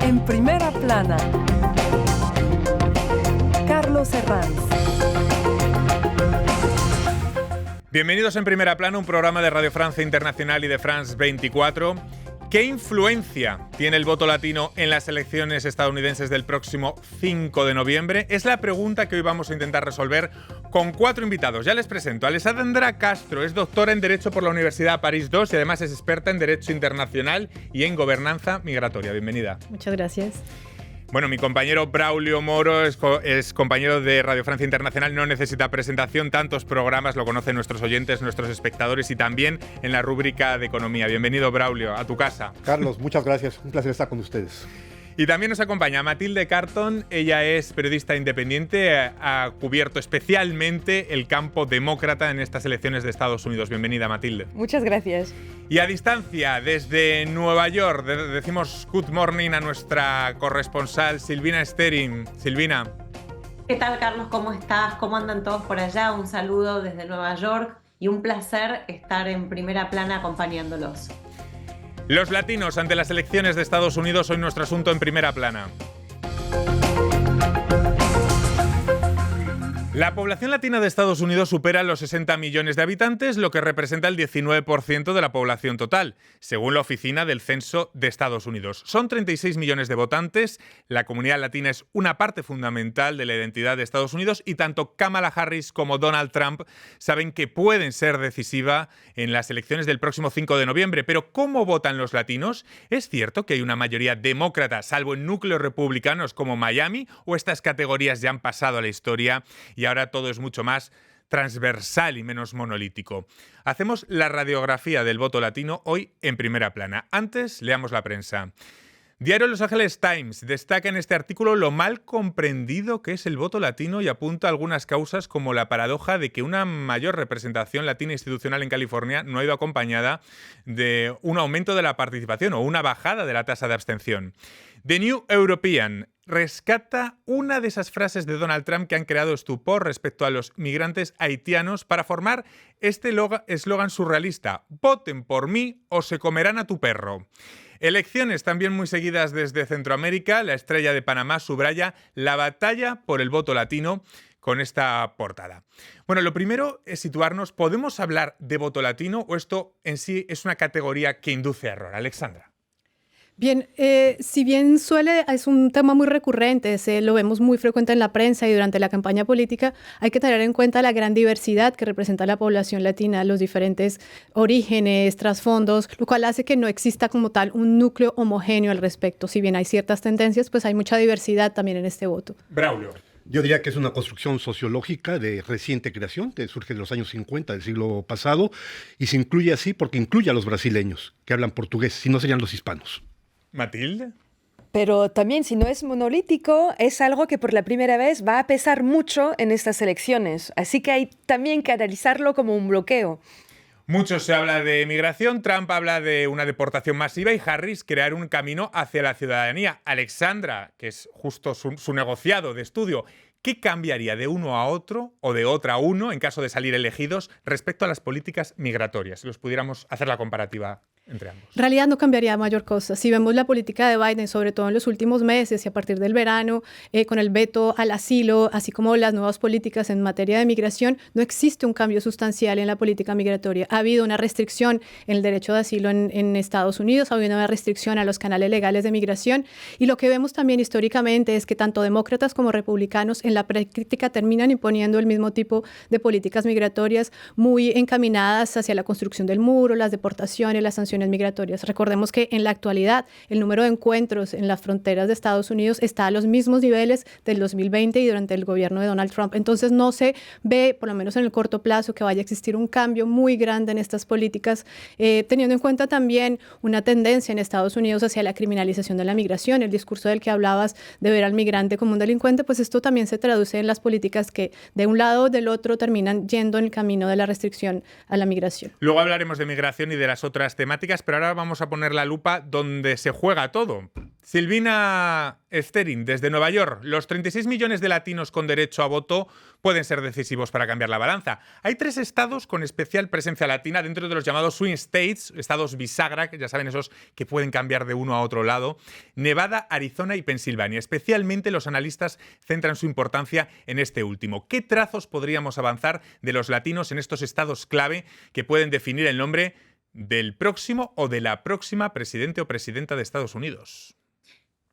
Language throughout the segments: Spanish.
En primera plana, Carlos Herranz. Bienvenidos en Primera Plana, un programa de Radio Francia Internacional y de France 24. ¿Qué influencia tiene el voto latino en las elecciones estadounidenses del próximo 5 de noviembre? Es la pregunta que hoy vamos a intentar resolver con 4 invitados. Ya les presento. Alessandra Castro es doctora en Derecho por la Universidad París II y además es experta en Derecho Internacional y en Gobernanza Migratoria. Bienvenida. Muchas gracias. Bueno, mi compañero Braulio Moro es compañero de Radio Francia Internacional, no necesita presentación, tantos programas, lo conocen nuestros oyentes, nuestros espectadores y también en la rúbrica de Economía. Bienvenido, Braulio, a tu casa. Carlos, muchas gracias, un placer estar con ustedes. Y también nos acompaña Matilde Carton, ella es periodista independiente, ha cubierto especialmente el campo demócrata en estas elecciones de Estados Unidos. Bienvenida, Matilde. Muchas gracias. Y a distancia, desde Nueva York, decimos good morning a nuestra corresponsal Silvina Sterin. Silvina. ¿Qué tal, Carlos? ¿Cómo estás? ¿Cómo andan todos por allá? Un saludo desde Nueva York y un placer estar en Primera Plana acompañándolos. Los latinos ante las elecciones de Estados Unidos, hoy nuestro asunto en Primera Plana. La población latina de Estados Unidos supera los 60 millones de habitantes, lo que representa el 19% de la población total, según la Oficina del Censo de Estados Unidos. Son 36 millones de votantes, la comunidad latina es una parte fundamental de la identidad de Estados Unidos y tanto Kamala Harris como Donald Trump saben que pueden ser decisivas en las elecciones del próximo 5 de noviembre. Pero ¿cómo votan los latinos? ¿Es cierto que hay una mayoría demócrata, salvo en núcleos republicanos como Miami, o estas categorías ya han pasado a la historia y ahora todo es mucho más transversal y menos monolítico? Hacemos la radiografía del voto latino hoy en Primera Plana. Antes, leamos la prensa. Diario Los Angeles Times destaca en este artículo lo mal comprendido que es el voto latino y apunta algunas causas como la paradoja de que una mayor representación latina institucional en California no ha ido acompañada de un aumento de la participación o una bajada de la tasa de abstención. The New European rescata una de esas frases de Donald Trump que han creado estupor respecto a los migrantes haitianos para formar este eslogan surrealista: voten por mí o se comerán a tu perro. Elecciones también muy seguidas desde Centroamérica. La Estrella de Panamá subraya la batalla por el voto latino con esta portada. Bueno, lo primero es situarnos. ¿Podemos hablar de voto latino o esto en sí es una categoría que induce a error? Alexandra. Bien, si bien es un tema muy recurrente, lo vemos muy frecuente en la prensa y durante la campaña política, hay que tener en cuenta la gran diversidad que representa la población latina, los diferentes orígenes, trasfondos, lo cual hace que no exista como tal un núcleo homogéneo al respecto. Si bien hay ciertas tendencias, pues hay mucha diversidad también en este voto. Braulio. Yo diría que es una construcción sociológica de reciente creación, que surge de los años 50 del siglo pasado, y se incluye así porque incluye a los brasileños que hablan portugués, si no serían los hispanos. Matilde. Pero también, si no es monolítico, es algo que por la primera vez va a pesar mucho en estas elecciones. Así que hay también que analizarlo como un bloqueo. Mucho se habla de migración, Trump habla de una deportación masiva y Harris crear un camino hacia la ciudadanía. Alexandra, que es justo su negociado de estudio, ¿qué cambiaría de uno a otro o de otra a uno en caso de salir elegidos respecto a las políticas migratorias? Si los pudiéramos hacer la comparativa entre ambos. En realidad no cambiaría mayor cosa. Si vemos la política de Biden, sobre todo en los últimos meses y a partir del verano, con el veto al asilo, así como las nuevas políticas en materia de migración, no existe un cambio sustancial en la política migratoria. Ha habido una restricción en el derecho de asilo en Estados Unidos, ha habido una restricción a los canales legales de migración y lo que vemos también históricamente es que tanto demócratas como republicanos en la práctica terminan imponiendo el mismo tipo de políticas migratorias muy encaminadas hacia la construcción del muro, las deportaciones, las sanciones migratorias. Recordemos que en la actualidad el número de encuentros en las fronteras de Estados Unidos está a los mismos niveles del 2020 y durante el gobierno de Donald Trump. Entonces no se ve, por lo menos en el corto plazo, que vaya a existir un cambio muy grande en estas políticas, teniendo en cuenta también una tendencia en Estados Unidos hacia la criminalización de la migración, el discurso del que hablabas de ver al migrante como un delincuente, pues esto también se traduce en las políticas que de un lado o del otro terminan yendo en el camino de la restricción a la migración. Luego hablaremos de migración y de las otras temáticas, pero ahora vamos a poner la lupa donde se juega todo, Silvina Esterin, desde Nueva York. Los 36 millones de latinos con derecho a voto pueden ser decisivos para cambiar la balanza. Hay 3 estados con especial presencia latina dentro de los llamados swing states, estados bisagra, que ya saben, esos que pueden cambiar de uno a otro lado: Nevada, Arizona y Pensilvania. Especialmente los analistas centran su importancia en este último. ¿Qué trazos podríamos avanzar de los latinos en estos estados clave que pueden definir el nombre del próximo o de la próxima presidente o presidenta de Estados Unidos?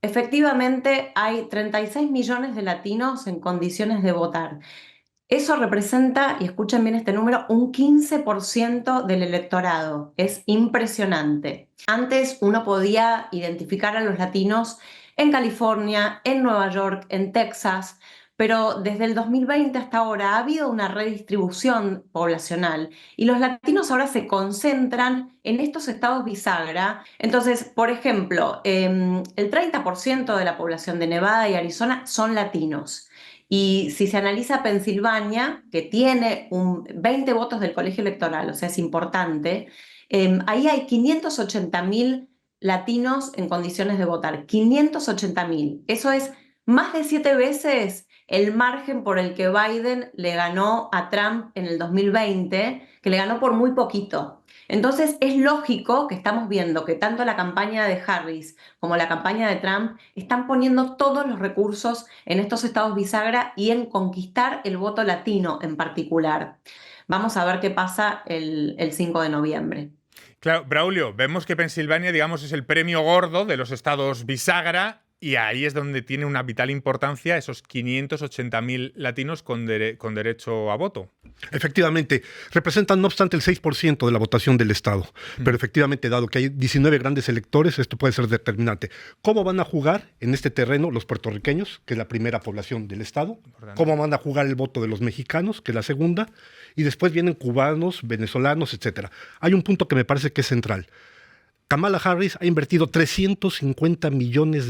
Efectivamente, hay 36 millones de latinos en condiciones de votar. Eso representa, y escuchen bien este número, un 15% del electorado. Es impresionante. Antes uno podía identificar a los latinos en California, en Nueva York, en Texas, pero desde el 2020 hasta ahora ha habido una redistribución poblacional y los latinos ahora se concentran en estos estados bisagra. Entonces, por ejemplo, el 30% de la población de Nevada y Arizona son latinos. Y si se analiza Pensilvania, que tiene 20 votos del colegio electoral, o sea, es importante, ahí hay 580.000 latinos en condiciones de votar. 580.000. Eso es más de 7 veces el margen por el que Biden le ganó a Trump en el 2020, que le ganó por muy poquito. Entonces es lógico que estamos viendo que tanto la campaña de Harris como la campaña de Trump están poniendo todos los recursos en estos estados bisagra y en conquistar el voto latino en particular. Vamos a ver qué pasa el 5 de noviembre. Claro, Braulio, vemos que Pensilvania, digamos, es el premio gordo de los estados bisagra. Y ahí es donde tiene una vital importancia esos 580.000 latinos con derecho a voto. Efectivamente, representan no obstante el 6% de la votación del Estado. Pero efectivamente, dado que hay 19 grandes electores, esto puede ser determinante. ¿Cómo van a jugar en este terreno los puertorriqueños, que es la primera población del Estado? Importante. ¿Cómo van a jugar el voto de los mexicanos, que es la segunda? Y después vienen cubanos, venezolanos, etcétera. Hay un punto que me parece que es central. Kamala Harris ha invertido $350 millones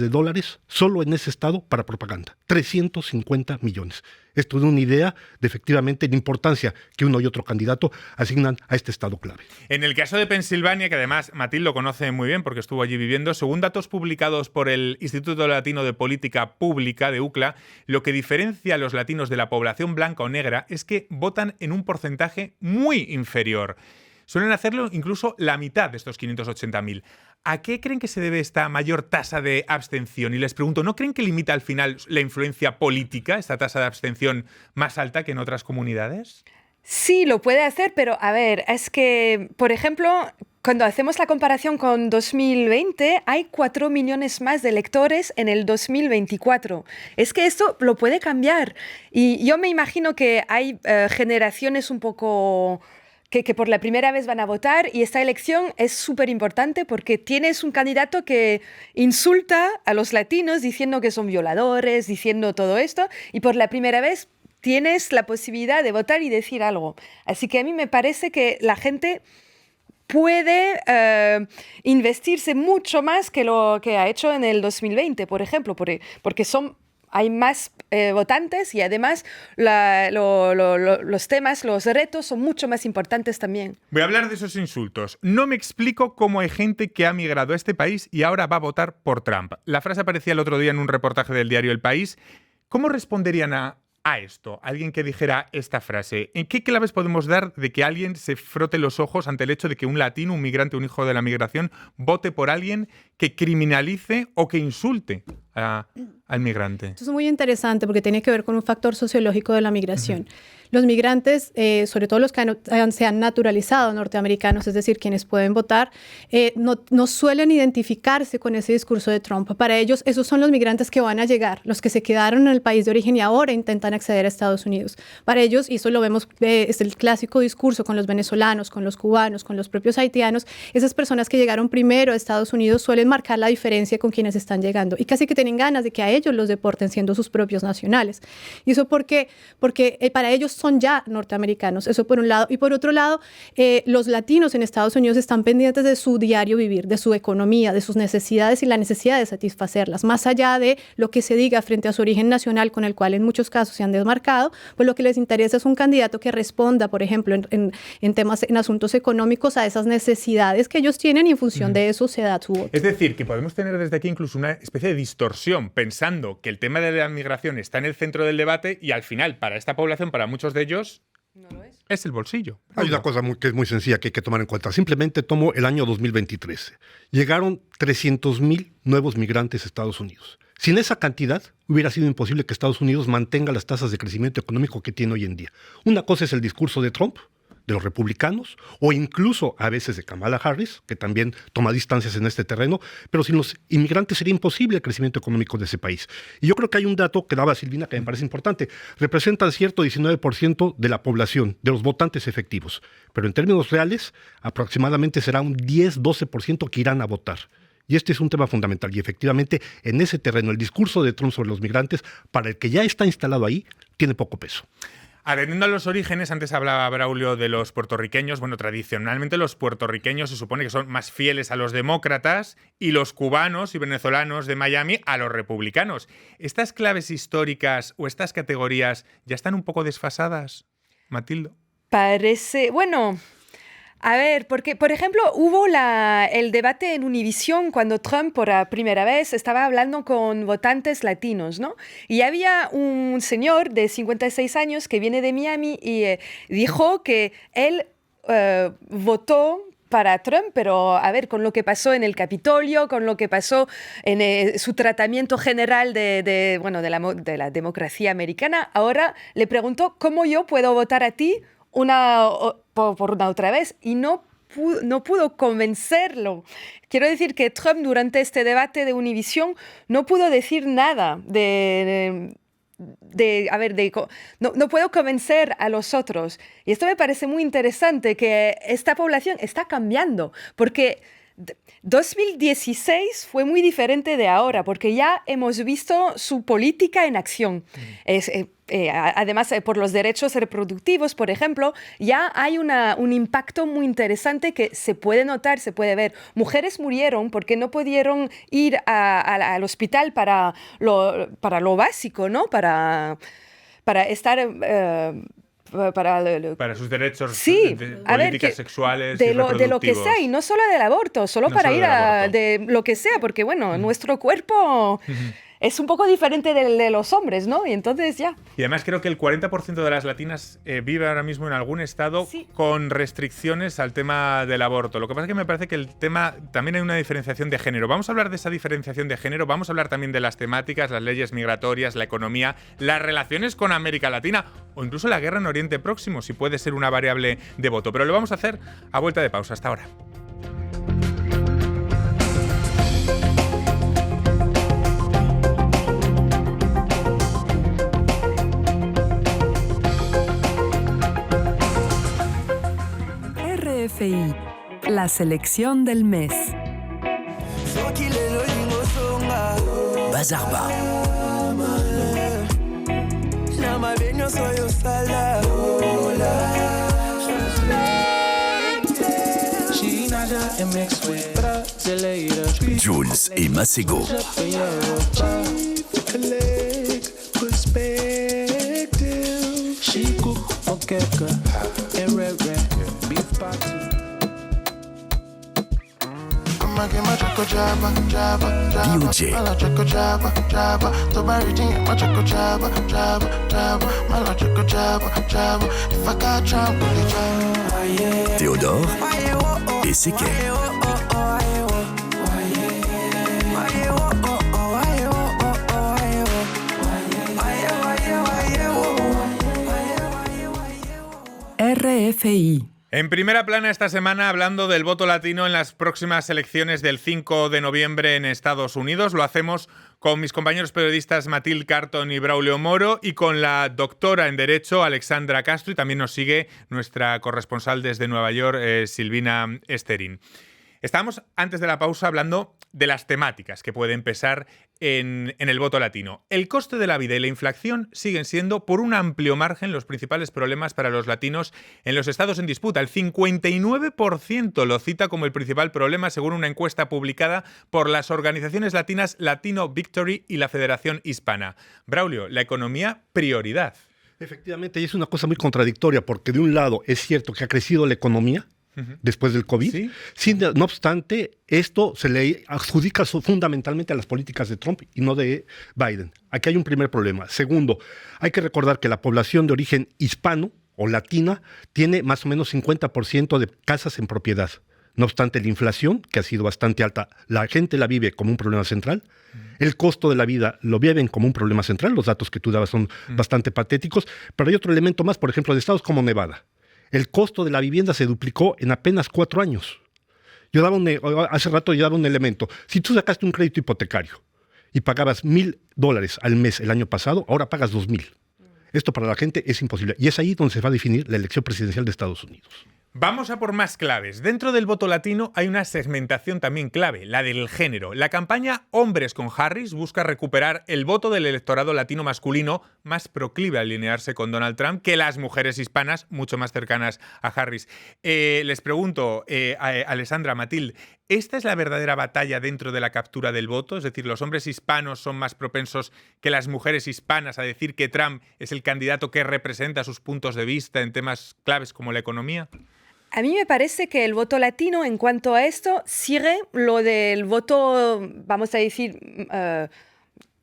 solo en ese estado para propaganda. 350 millones. Esto da una idea de efectivamente la importancia que uno y otro candidato asignan a este estado clave. En el caso de Pensilvania, que además Matilde lo conoce muy bien porque estuvo allí viviendo, según datos publicados por el Instituto Latino de Política Pública de UCLA, lo que diferencia a los latinos de la población blanca o negra es que votan en un porcentaje muy inferior. Suelen hacerlo incluso la mitad de estos 580.000. ¿A qué creen que se debe esta mayor tasa de abstención? Y les pregunto, ¿no creen que limita al final la influencia política, esta tasa de abstención más alta que en otras comunidades? Sí, lo puede hacer, pero a ver, es que, por ejemplo, cuando hacemos la comparación con 2020, hay 4 millones más de electores en el 2024. Es que esto lo puede cambiar. Y yo me imagino que hay generaciones un poco que por la primera vez van a votar, y esta elección es súper importante porque tienes un candidato que insulta a los latinos diciendo que son violadores, diciendo todo esto, y por la primera vez tienes la posibilidad de votar y decir algo. Así que a mí me parece que la gente puede investirse mucho más que lo que ha hecho en el 2020, por ejemplo, porque hay más votantes y además los temas, los retos son mucho más importantes también. Voy a hablar de esos insultos. No me explico cómo hay gente que ha migrado a este país y ahora va a votar por Trump. La frase aparecía el otro día en un reportaje del diario El País. ¿Cómo responderían a esto? Alguien que dijera esta frase. ¿En qué claves podemos dar de que alguien se frote los ojos ante el hecho de que un latino, un migrante, un hijo de la migración, vote por alguien que criminalice o que insulte al migrante? Esto es muy interesante porque tiene que ver con un factor sociológico de la migración. Los migrantes, sobre todo los que se han naturalizado norteamericanos, es decir, quienes pueden votar, no suelen identificarse con ese discurso de Trump. Para ellos, esos son los migrantes que van a llegar, los que se quedaron en el país de origen y ahora intentan acceder a Estados Unidos. Para ellos, y eso lo vemos, es el clásico discurso con los venezolanos, con los cubanos, con los propios haitianos, esas personas que llegaron primero a Estados Unidos suelen marcar la diferencia con quienes están llegando. Y casi que tiene tienen ganas de que a ellos los deporten siendo sus propios nacionales. Y eso porque para ellos son ya norteamericanos, eso por un lado. Y por otro lado, los latinos en Estados Unidos están pendientes de su diario vivir, de su economía, de sus necesidades y la necesidad de satisfacerlas, más allá de lo que se diga frente a su origen nacional, con el cual en muchos casos se han desmarcado. Pues lo que les interesa es un candidato que responda, por ejemplo, en temas, en asuntos económicos, a esas necesidades que ellos tienen, y en función de eso se da su voto. Es decir, que podemos tener desde aquí incluso una especie de distorsión, pensando que el tema de la migración está en el centro del debate y al final, para esta población, para muchos de ellos, No lo es. es el bolsillo. Hay una cosa que es muy sencilla que hay que tomar en cuenta. Simplemente tomo el año 2023. Llegaron 300,000 nuevos migrantes a Estados Unidos. Sin esa cantidad, hubiera sido imposible que Estados Unidos mantenga las tasas de crecimiento económico que tiene hoy en día. Una cosa es el discurso de Trump, de los republicanos, o incluso a veces de Kamala Harris, que también toma distancias en este terreno, pero sin los inmigrantes sería imposible el crecimiento económico de ese país. Y yo creo que hay un dato que daba Silvina que me parece importante. Representan cierto 19% de la población, de los votantes efectivos, pero en términos reales, aproximadamente será un 10-12% que irán a votar. Y este es un tema fundamental. Y efectivamente, en ese terreno, el discurso de Trump sobre los migrantes, para el que ya está instalado ahí, tiene poco peso. Atendiendo a los orígenes, antes hablaba Braulio de los puertorriqueños. Bueno, tradicionalmente los puertorriqueños se supone que son más fieles a los demócratas y los cubanos y venezolanos de Miami a los republicanos. ¿Estas claves históricas o estas categorías ya están un poco desfasadas, Matilde? Parece, bueno, a ver, porque, por ejemplo, hubo el debate en Univisión cuando Trump por la primera vez estaba hablando con votantes latinos, ¿no? Y había un señor de 56 años que viene de Miami y dijo que él votó para Trump, pero a ver, con lo que pasó en el Capitolio, con lo que pasó en su tratamiento general de la democracia americana, ahora le preguntó cómo yo puedo votar a ti por una otra vez, y no pudo convencerlo. Quiero decir que Trump durante este debate de Univisión no pudo decir nada no puedo convencer a los otros. Y esto me parece muy interesante, que esta población está cambiando, porque 2016 fue muy diferente de ahora, porque ya hemos visto su política en acción. Además, por los derechos reproductivos, por ejemplo, ya hay un impacto muy interesante que se puede notar, se puede ver. Mujeres murieron porque no pudieron ir al hospital para lo básico, ¿no? Para estar... para sus derechos, sí, políticas sexuales de y lo que sea, y no solo del aborto, solo no para solo ir de lo que sea, porque bueno, nuestro cuerpo es un poco diferente del de los hombres, ¿no? Y entonces ya. Y además creo que el 40% de las latinas vive ahora mismo en algún estado con restricciones al tema del aborto. Lo que pasa es que me parece que el tema, también hay una diferenciación de género. Vamos a hablar de esa diferenciación de género, vamos a hablar también de las temáticas, las leyes migratorias, la economía, las relaciones con América Latina o incluso la guerra en Oriente Próximo, si puede ser una variable de voto. Pero lo vamos a hacer a vuelta de pausa. Hasta ahora. RFI, la selección del mes. Bazarba. Jules et Masego. Biuche. Théodore et Seke. RFI. En primera plana esta semana hablando del voto latino en las próximas elecciones del 5 de noviembre en Estados Unidos. Lo hacemos con mis compañeros periodistas Matilde Carton y Braulio Moro y con la doctora en Derecho Alexandra Castro, y también nos sigue nuestra corresponsal desde Nueva York, Silvina Esterín. Estábamos antes de la pausa hablando de las temáticas que pueden pesar en el voto latino. El coste de la vida y la inflación siguen siendo por un amplio margen los principales problemas para los latinos en los estados en disputa. El 59% lo cita como el principal problema según una encuesta publicada por las organizaciones latinas Latino Victory y la Federación Hispana. Braulio, la economía prioridad. Efectivamente, y es una cosa muy contradictoria porque de un lado es cierto que ha crecido la economía después del COVID. ¿Sí? No obstante, esto se le adjudica fundamentalmente a las políticas de Trump y no de Biden. Aquí hay un primer problema. Segundo, hay que recordar que la población de origen hispano o latina tiene más o menos 50% de casas en propiedad. No obstante, la inflación, que ha sido bastante alta, la gente la vive como un problema central. El costo de la vida lo viven como un problema central. Los datos que tú dabas son bastante patéticos. Pero hay otro elemento más, por ejemplo, de estados como Nevada. El costo de la vivienda se duplicó en apenas 4 años. Hace rato yo daba un elemento. Si tú sacaste un crédito hipotecario y pagabas $1,000 al mes el año pasado, ahora pagas 2,000. Esto para la gente es imposible. Y es ahí donde se va a definir la elección presidencial de Estados Unidos. Vamos a por más claves. Dentro del voto latino hay una segmentación también clave, la del género. La campaña Hombres con Harris busca recuperar el voto del electorado latino masculino más proclive a alinearse con Donald Trump que las mujeres hispanas mucho más cercanas a Harris. Les pregunto, a Alessandra, Matilde, ¿esta es la verdadera batalla dentro de la captura del voto? Es decir, ¿los hombres hispanos son más propensos que las mujeres hispanas a decir que Trump es el candidato que representa sus puntos de vista en temas claves como la economía? A mí me parece que el voto latino, en cuanto a esto, sigue lo del voto, vamos a decir,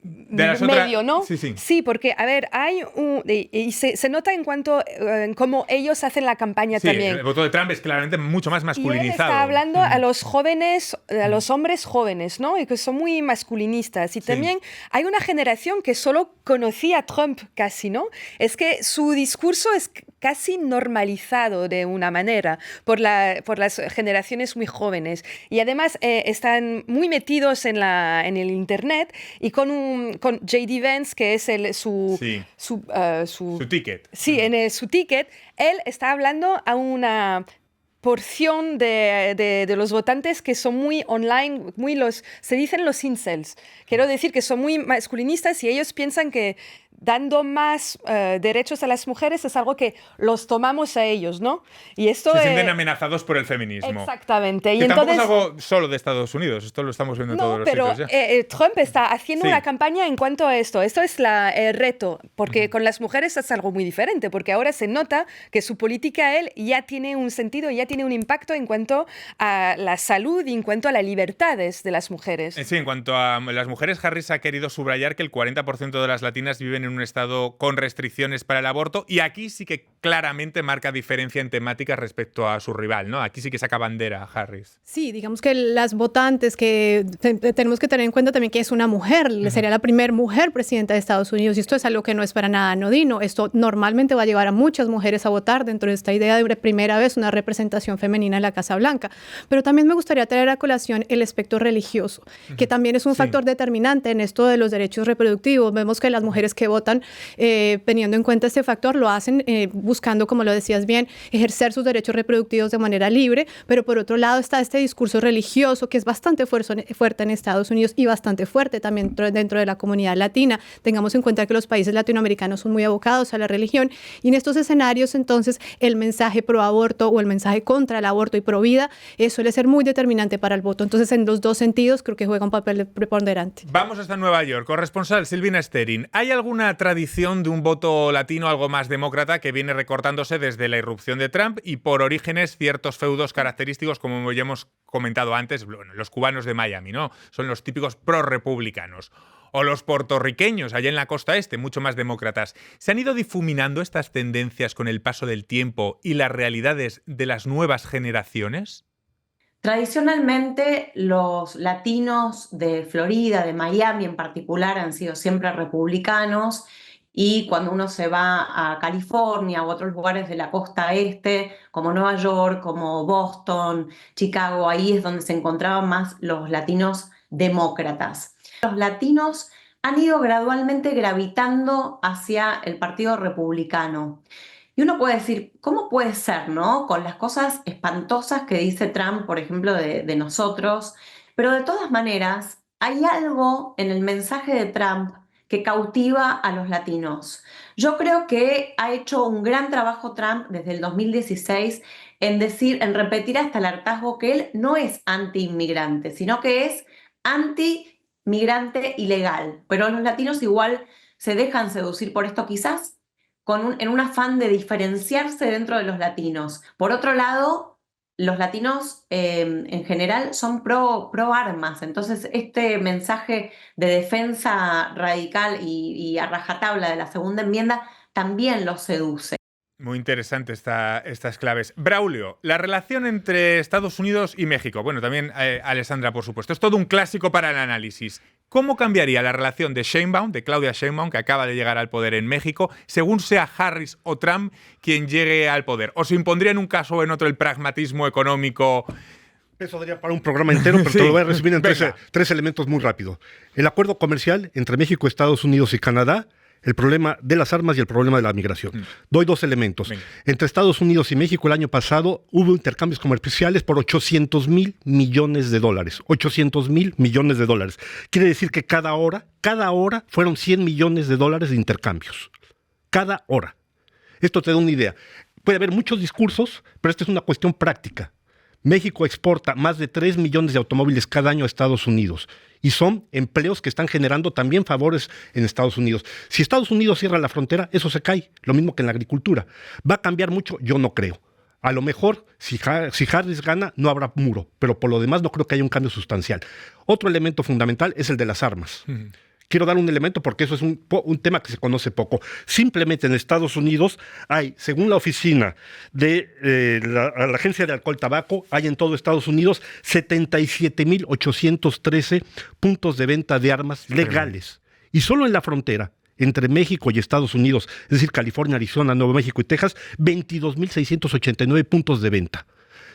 medio, ¿no? Sí, porque, a ver, hay y se nota en cuanto en cómo ellos hacen la campaña también. El voto de Trump es claramente mucho más masculinizado. Y él está hablando a los jóvenes, a los hombres jóvenes, ¿no? Y que son muy masculinistas. Y también hay una generación que solo conocía a Trump casi, ¿no? Es que su discurso es casi normalizado de una manera por las generaciones muy jóvenes. Y además están muy metidos en el Internet y con J.D. Vance, que es su ticket. Sí, en su ticket, él está hablando a una porción de los votantes que son muy online, se dicen los incels. Quiero decir que son muy masculinistas y ellos piensan que dando más derechos a las mujeres es algo que los tomamos a ellos, ¿no? Y esto se sienten amenazados por el feminismo. Exactamente. Que y tampoco entonces, es algo solo de Estados Unidos, esto lo estamos viendo en todos los sitios ya. Trump está haciendo una campaña en cuanto a esto. Esto es el reto, porque con las mujeres es algo muy diferente, porque ahora se nota que su política, él, ya tiene un sentido, ya tiene un impacto en cuanto a la salud y en cuanto a las libertades de las mujeres. Sí, en cuanto a las mujeres, Harris ha querido subrayar que el 40% de las latinas viven en un estado con restricciones para el aborto y aquí sí que claramente marca diferencia en temáticas respecto a su rival, ¿no? Aquí sí que saca bandera Harris. Sí, digamos que las votantes que tenemos que tener en cuenta también que es una mujer, sería la primera mujer presidenta de Estados Unidos y esto es algo que no es para nada anodino. Esto normalmente va a llevar a muchas mujeres a votar dentro de esta idea de primera vez una representación femenina en la Casa Blanca. Pero también me gustaría traer a colación el aspecto religioso, que también es un factor determinante en esto de los derechos reproductivos. Vemos que las mujeres que votan, teniendo en cuenta este factor, lo hacen buscando, como lo decías bien, ejercer sus derechos reproductivos de manera libre, pero por otro lado está este discurso religioso que es bastante fuerte en Estados Unidos y bastante fuerte también dentro de la comunidad latina. Tengamos en cuenta que los países latinoamericanos son muy abocados a la religión y en estos escenarios entonces el mensaje pro aborto o el mensaje contra el aborto y pro vida suele ser muy determinante para el voto. Entonces en los dos sentidos creo que juega un papel preponderante. Vamos hasta Nueva York. Corresponsal Silvina Sterin. ¿Hay alguna tradición de un voto latino algo más demócrata que viene recortándose desde la irrupción de Trump y por orígenes ciertos feudos característicos, como ya hemos comentado antes, los cubanos de Miami, ¿no? Son los típicos pro-republicanos. O los puertorriqueños, allá en la costa este, mucho más demócratas. ¿Se han ido difuminando estas tendencias con el paso del tiempo y las realidades de las nuevas generaciones? Tradicionalmente, los latinos de Florida, de Miami en particular, han sido siempre republicanos y cuando uno se va a California u otros lugares de la costa este, como Nueva York, como Boston, Chicago, ahí es donde se encontraban más los latinos demócratas. Los latinos han ido gradualmente gravitando hacia el Partido Republicano. Y uno puede decir, ¿cómo puede ser, no? Con las cosas espantosas que dice Trump, por ejemplo, de nosotros. Pero de todas maneras, hay algo en el mensaje de Trump que cautiva a los latinos. Yo creo que ha hecho un gran trabajo Trump desde el 2016 en repetir hasta el hartazgo que él no es anti-inmigrante, sino que es anti-migrante ilegal. Pero los latinos igual se dejan seducir por esto, quizás en un afán de diferenciarse dentro de los latinos. Por otro lado, los latinos en general son pro armas, entonces este mensaje de defensa radical y a rajatabla de la segunda enmienda también los seduce. Muy interesante estas claves. Braulio, la relación entre Estados Unidos y México. Bueno, también Alessandra, por supuesto. Es todo un clásico para el análisis. ¿Cómo cambiaría la relación de Claudia Sheinbaum, que acaba de llegar al poder en México, según sea Harris o Trump quien llegue al poder? ¿O se impondría en un caso o en otro el pragmatismo económico? Eso daría para un programa entero, pero sí, te lo voy a resumir en tres elementos muy rápido. El acuerdo comercial entre México, Estados Unidos y Canadá, el problema de las armas y el problema de la migración. Doy dos elementos. Venga. Entre Estados Unidos y México el año pasado hubo intercambios comerciales por $800,000 millones. $800,000 millones. Quiere decir que cada hora fueron $100 millones de intercambios. Cada hora. Esto te da una idea. Puede haber muchos discursos, pero esta es una cuestión práctica. México exporta más de 3 millones de automóviles cada año a Estados Unidos y son empleos que están generando también favores en Estados Unidos. Si Estados Unidos cierra la frontera, eso se cae, lo mismo que en la agricultura. ¿Va a cambiar mucho? Yo no creo. A lo mejor, si Harris gana, no habrá muro, pero por lo demás no creo que haya un cambio sustancial. Otro elemento fundamental es el de las armas. Quiero dar un elemento porque eso es un tema que se conoce poco. Simplemente en Estados Unidos hay, según la oficina de la Agencia de Alcohol y Tabaco, hay en todo Estados Unidos 77,813 puntos de venta de armas legales. Y solo en la frontera, entre México y Estados Unidos, es decir, California, Arizona, Nuevo México y Texas, 22,689 puntos de venta.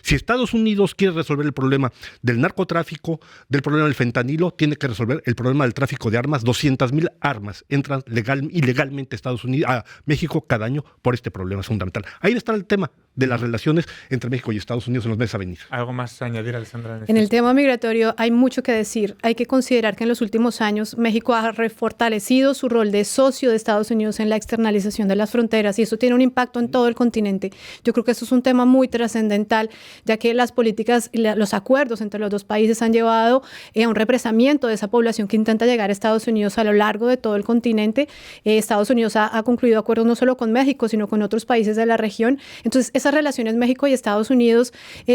Si Estados Unidos quiere resolver el problema del narcotráfico, del problema del fentanilo, tiene que resolver el problema del tráfico de armas. 200,000 armas entran ilegalmente a México cada año por este problema fundamental. Ahí está el tema de las relaciones entre México y Estados Unidos en los meses a venir. ¿Algo más a añadir, Alessandra? En el tema migratorio hay mucho que decir. Hay que considerar que en los últimos años México ha refortalecido su rol de socio de Estados Unidos en la externalización de las fronteras y eso tiene un impacto en todo el continente. Yo creo que eso es un tema muy trascendental, ya que las políticas y los acuerdos entre los dos países han llevado a un represamiento de esa población que intenta llegar a Estados Unidos a lo largo de todo el continente. Estados Unidos ha concluido acuerdos no solo con México, sino con otros países de la región. Entonces, esas relaciones México y Estados Unidos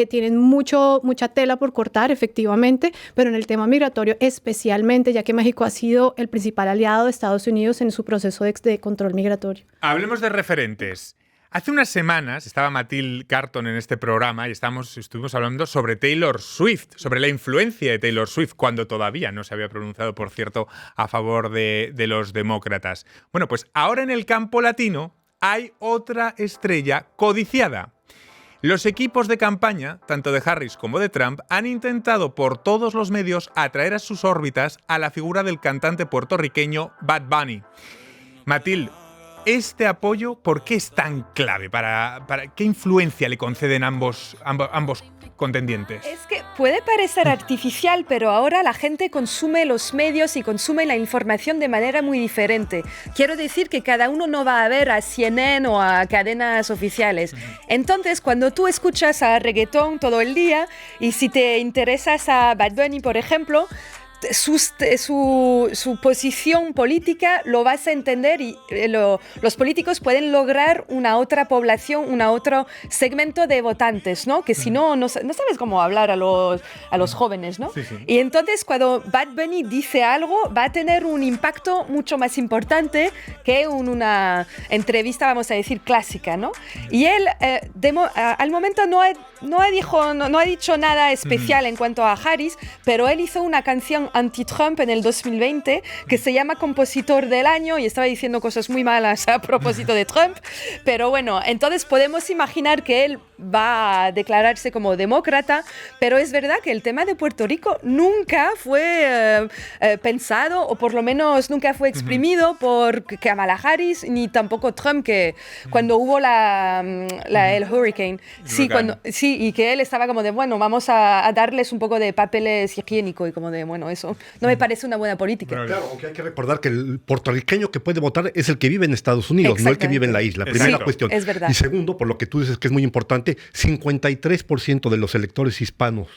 tienen mucha tela por cortar, efectivamente, pero en el tema migratorio especialmente, ya que México ha sido el principal aliado de Estados Unidos en su proceso de control migratorio. Hablemos de referentes. Hace unas semanas estaba Mathilde Carton en este programa y estuvimos hablando sobre Taylor Swift, sobre la influencia de Taylor Swift, cuando todavía no se había pronunciado, por cierto, a favor de los demócratas. Bueno, pues ahora en el campo latino hay otra estrella codiciada. Los equipos de campaña, tanto de Harris como de Trump, han intentado por todos los medios atraer a sus órbitas a la figura del cantante puertorriqueño Bad Bunny. Mathilde, ¿este apoyo por qué es tan clave? ¿Para qué influencia le conceden ambos contendientes? Es que puede parecer artificial, pero ahora la gente consume los medios y consume la información de manera muy diferente. Quiero decir que cada uno no va a ver a CNN o a cadenas oficiales. Entonces, cuando tú escuchas a reggaetón todo el día y si te interesas a Bad Bunny, por ejemplo, su posición política lo vas a entender y los políticos pueden lograr una otra población, un otro segmento de votantes, ¿no? Que si no sabes cómo hablar a los jóvenes, ¿no? Sí, sí. Y entonces cuando Bad Bunny dice algo va a tener un impacto mucho más importante que una entrevista, vamos a decir, clásica, ¿no? Y él al momento no ha dicho nada especial en cuanto a Harris, pero él hizo una canción anti-Trump en el 2020 que se llama Compositor del Año y estaba diciendo cosas muy malas a propósito de Trump, pero bueno, entonces podemos imaginar que él va a declararse como demócrata, pero es verdad que el tema de Puerto Rico nunca fue pensado, o por lo menos nunca fue exprimido por Kamala Harris, ni tampoco Trump, que cuando hubo el hurricane, y que él estaba como de, bueno, vamos a darles un poco de papeles higiénicos, y como de, bueno, eso no me parece una buena política. Claro, aunque hay que recordar que el puertorriqueño que puede votar es el que vive en Estados Unidos, no el que vive en la isla. Primera cuestión. Es verdad. Y segundo, por lo que tú dices que es muy importante, 53% de los electores hispanos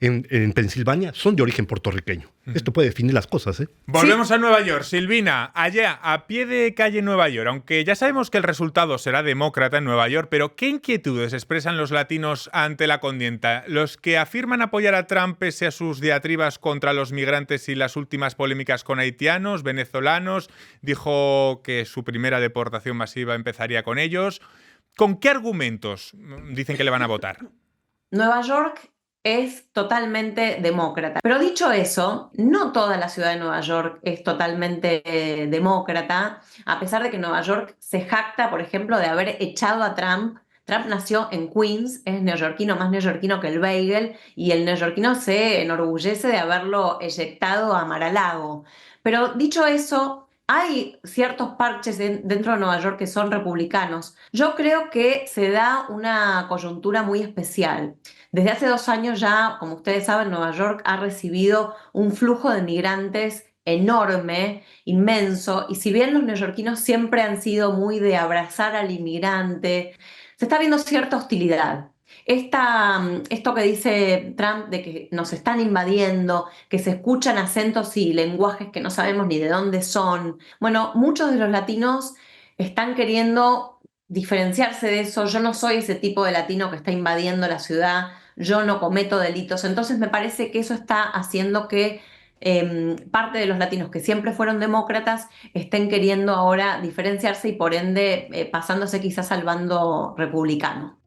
en Pensilvania son de origen puertorriqueño. Esto puede definir las cosas, ¿eh? Volvemos a Nueva York. Silvina, allá, a pie de calle Nueva York, aunque ya sabemos que el resultado será demócrata en Nueva York, pero ¿qué inquietudes expresan los latinos ante la contienda? Los que afirman apoyar a Trump pese a sus diatribas contra los migrantes y las últimas polémicas con haitianos, venezolanos, dijo que su primera deportación masiva empezaría con ellos. ¿Con qué argumentos dicen que le van a votar? Nueva York es totalmente demócrata. Pero dicho eso, no toda la ciudad de Nueva York es totalmente demócrata, a pesar de que Nueva York se jacta, por ejemplo, de haber echado a Trump. Trump nació en Queens, es neoyorquino, más neoyorquino que el bagel, y el neoyorquino se enorgullece de haberlo eyectado a Mar-a-Lago. Pero dicho eso, hay ciertos parches dentro de Nueva York que son republicanos. Yo creo que se da una coyuntura muy especial. Desde hace 2 años ya, como ustedes saben, Nueva York ha recibido un flujo de migrantes enorme, inmenso, y si bien los neoyorquinos siempre han sido muy de abrazar al inmigrante, se está viendo cierta hostilidad. Esto que dice Trump de que nos están invadiendo, que se escuchan acentos y lenguajes que no sabemos ni de dónde son. Bueno, muchos de los latinos están queriendo diferenciarse de eso. Yo no soy ese tipo de latino que está invadiendo la ciudad, yo no cometo delitos. Entonces me parece que eso está haciendo que parte de los latinos que siempre fueron demócratas estén queriendo ahora diferenciarse y por ende pasándose quizás al bando republicano.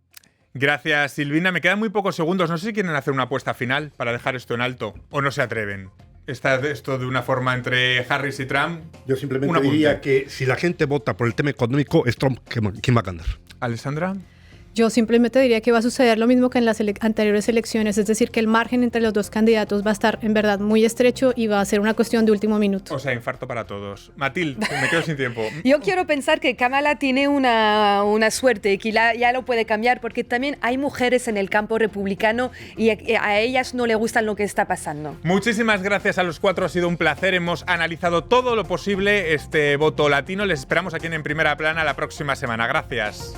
Gracias, Silvina. Me quedan muy pocos segundos. No sé si quieren hacer una apuesta final para dejar esto en alto o no se atreven. ¿Está esto de una forma entre Harris y Trump? Yo simplemente diría que si la gente vota por el tema económico, es Trump quien va a ganar. ¿Alessandra? Yo simplemente diría que va a suceder lo mismo que en las anteriores elecciones, es decir, que el margen entre los dos candidatos va a estar en verdad muy estrecho y va a ser una cuestión de último minuto. O sea, infarto para todos. Matilde, me quedo sin tiempo. Yo quiero pensar que Kamala tiene una suerte, que ya lo puede cambiar, porque también hay mujeres en el campo republicano y a ellas no le gustan lo que está pasando. Muchísimas gracias a los 4, ha sido un placer. Hemos analizado todo lo posible este voto latino. Les esperamos aquí en Primera Plana la próxima semana. Gracias.